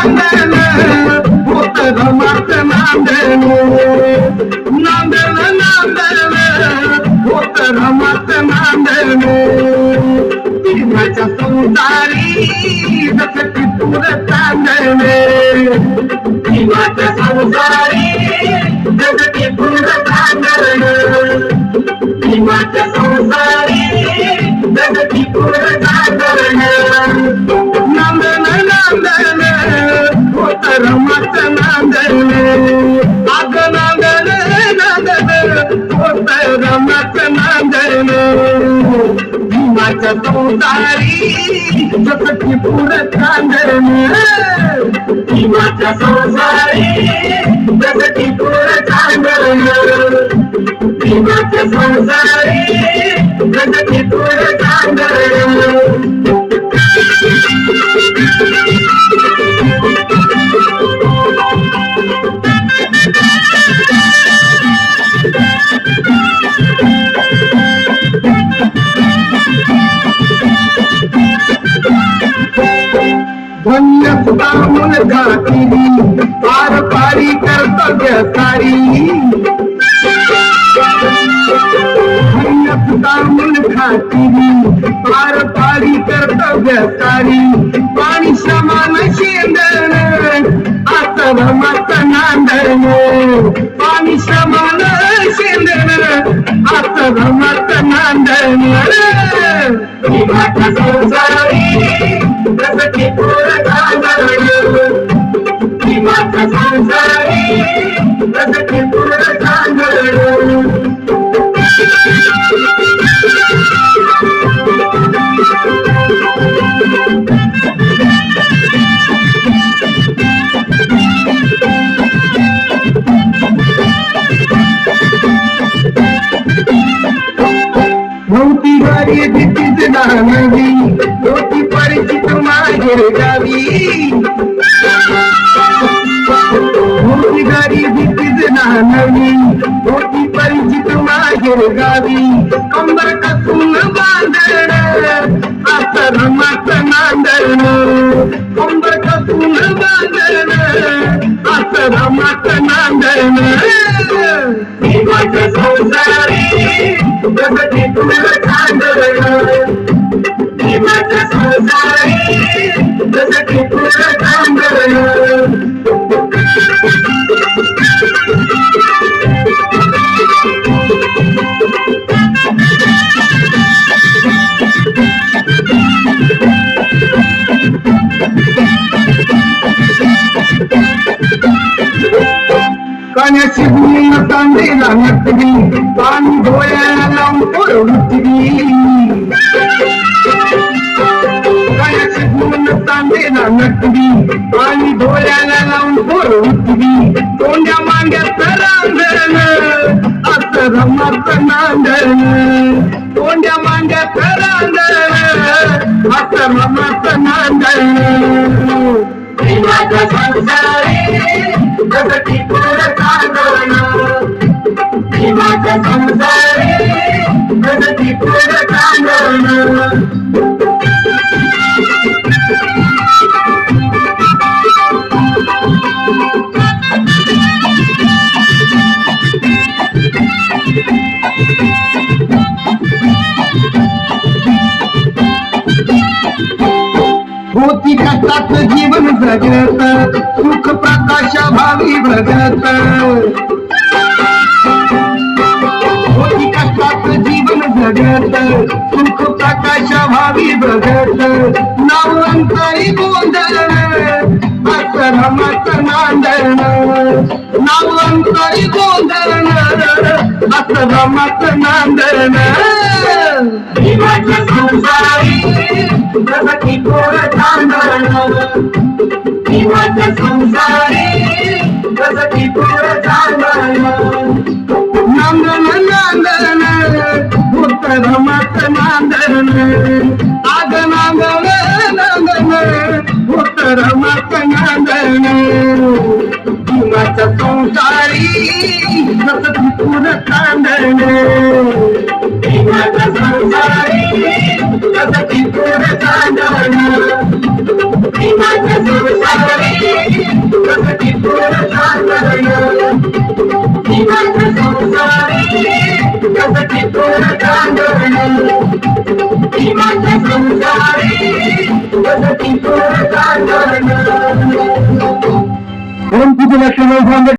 नांदन होत रमात नांदन नांदन नांदन होत रमात नांदन प्रेमाच्या संसारी जसं की पूर चांदण प्रेमाच्या संसारी जसं की पूर चांदण प्रेमाच्या संसारी जसं की पूर चांदण नांदन नांदन होत रमात नांदन अग नांदन नांदन होत रमात नांदन भीमाच्या संसारी जसं की पूर चांदन भीमाच्या संसारी जसं की पूर चांदन भीमाच्या संसारी जसं की पूर चांदन धन्य सुधा मुलगा केली पार पारी कर्तव्य सारी धन्य सुधा मुलगा केली पार पारी कर्तव्य सारी पाणी समान शेंदण आता रमात नांदण पाणी समान शेंदण आता रमात नांदण भीमाच्या संसारी जसं की पूर चांदण भीमाच्या संसारी जसं की पूर चांदण नव्हती गाडी भीतीच नवी होती परिचित माहेर गावी नव्हती गाडी भीतीच नवी होती परिचित माहेर गावी कंबर कसून बांधण आता रमात नांदण कंबर कसून बांधण आता रमात नांदण भीमाच्या संसारी जसं की पूर चांदण भीमाच्या संसारी जसं की पूर चांदण कान्याची गुण तांदेला नटली पाणी डोळ्याला लावून पोरवली कान्याची गुण तांदेला नटली पाणी डोळ्याला लावून पोरवली तोंड्या मांड्यात रांगण असं रमात नांदण तोंड्या मांड्यात रांगण असं रमात नांदण भीमाच्या संसारी जसं की पूर चांदण भीमाच्या संसारी जसं की पूर चांदण होती कष्टात जीवन जगत सुख प्रकाशा भावी भगत होती कष्टात जीवन जगत सुख प्रकाशा भावी भगत नावंतरी गोंधळ असं रमात नांदण नावंतरी गोंधळ असं रमात नांदण भीमाच्या संसारी जसं की पूर चांदण भीमाच्या संसारी जसं की पूर चांदण नांदन नांदन होत रमात नांदन आग नांदन नांदन होत रमात नांदन भीमाच्या संसारी जसं की पूर चांदण भीमाच्या संसारी जसं की पूर चांदण भीमाच्या संसारी कसटी थोर कांडोळण माझ्या संसारी कसटी थोर कांडोळण. परंतु तुला